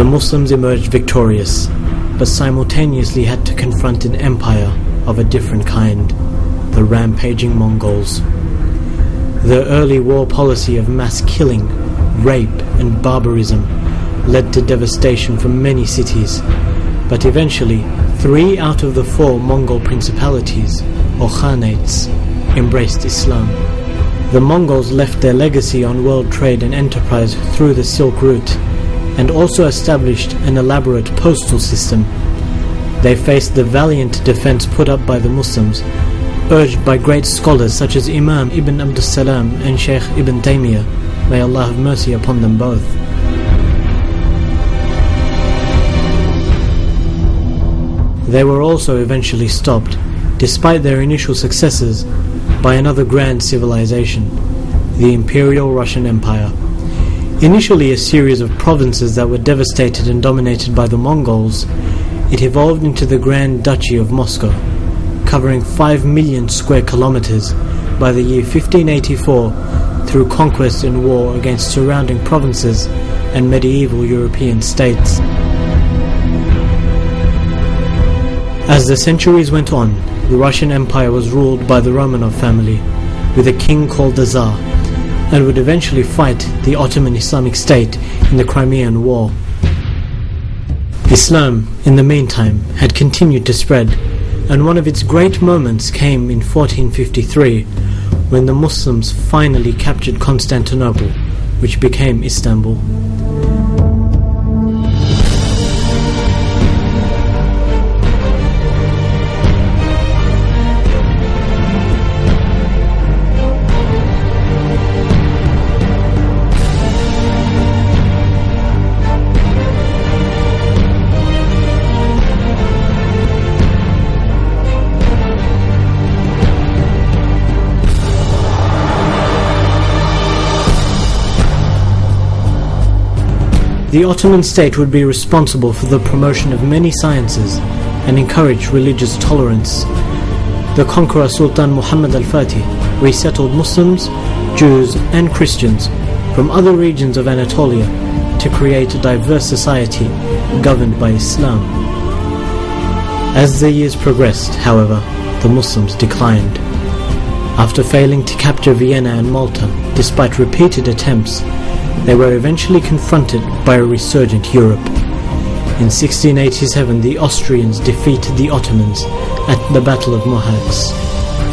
The Muslims emerged victorious, but simultaneously had to confront an empire of a different kind, the rampaging Mongols. Their early war policy of mass killing, rape and barbarism led to devastation for many cities, but eventually 3 out of the 4 Mongol principalities, or khanates, embraced Islam. The Mongols left their legacy on world trade and enterprise through the Silk Route, and also established an elaborate postal system. They faced the valiant defense put up by the Muslims, urged by great scholars such as Imam Ibn Abdul Salam and Sheikh Ibn Taymiyyah, may Allah have mercy upon them both. They were also eventually stopped, despite their initial successes, by another grand civilization, the Imperial Russian Empire. Initially a series of provinces that were devastated and dominated by the Mongols, it evolved into the Grand Duchy of Moscow, covering 5 million square kilometers by the year 1584 through conquest and war against surrounding provinces and medieval European states. As the centuries went on, the Russian Empire was ruled by the Romanov family, with a king called the Tsar, and would eventually fight the Ottoman Islamic State in the Crimean War. Islam, in the meantime, had continued to spread, and one of its great moments came in 1453, when the Muslims finally captured Constantinople, which became Istanbul. The Ottoman state would be responsible for the promotion of many sciences and encourage religious tolerance. The conqueror Sultan Muhammad al-Fatih resettled Muslims, Jews and Christians from other regions of Anatolia to create a diverse society governed by Islam. As the years progressed, however, the Muslims declined. After failing to capture Vienna and Malta, despite repeated attempts, they were eventually confronted by a resurgent Europe. In 1687, the Austrians defeated the Ottomans at the Battle of Mohacs.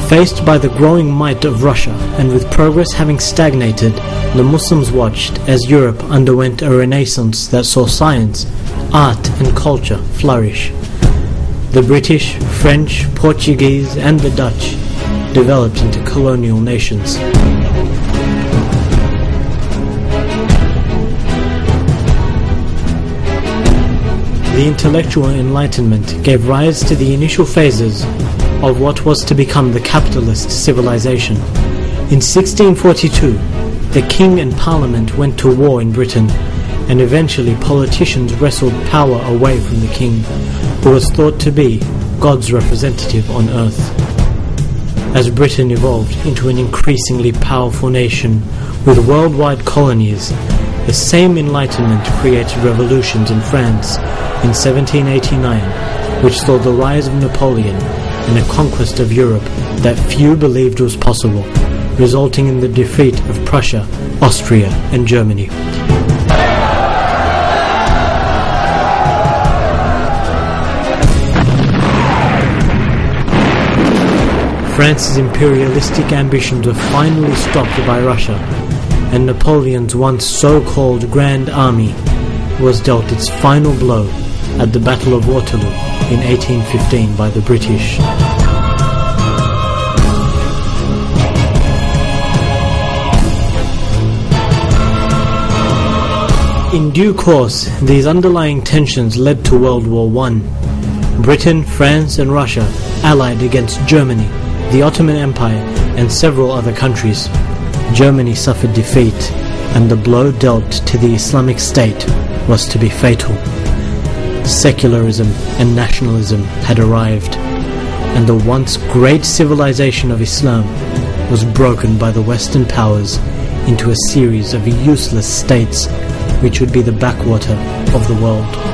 Faced by the growing might of Russia, and with progress having stagnated, the Muslims watched as Europe underwent a renaissance that saw science, art and culture flourish. The British, French, Portuguese and the Dutch developed into colonial nations. The intellectual enlightenment gave rise to the initial phases of what was to become the capitalist civilization. In 1642, the king and parliament went to war in Britain, and eventually politicians wrestled power away from the king, who was thought to be God's representative on earth. As Britain evolved into an increasingly powerful nation with worldwide colonies, the same enlightenment created revolutions in France in 1789, which saw the rise of Napoleon and a conquest of Europe that few believed was possible, resulting in the defeat of Prussia, Austria and Germany. France's imperialistic ambitions were finally stopped by Russia, and Napoleon's once so-called Grand Army was dealt its final blow at the Battle of Waterloo in 1815 by the British. In due course, these underlying tensions led to World War I. Britain, France and Russia allied against Germany, the Ottoman Empire and several other countries. Germany suffered defeat, and the blow dealt to the Islamic State was to be fatal. Secularism and nationalism had arrived, and the once great civilization of Islam was broken by the Western powers into a series of useless states which would be the backwater of the world.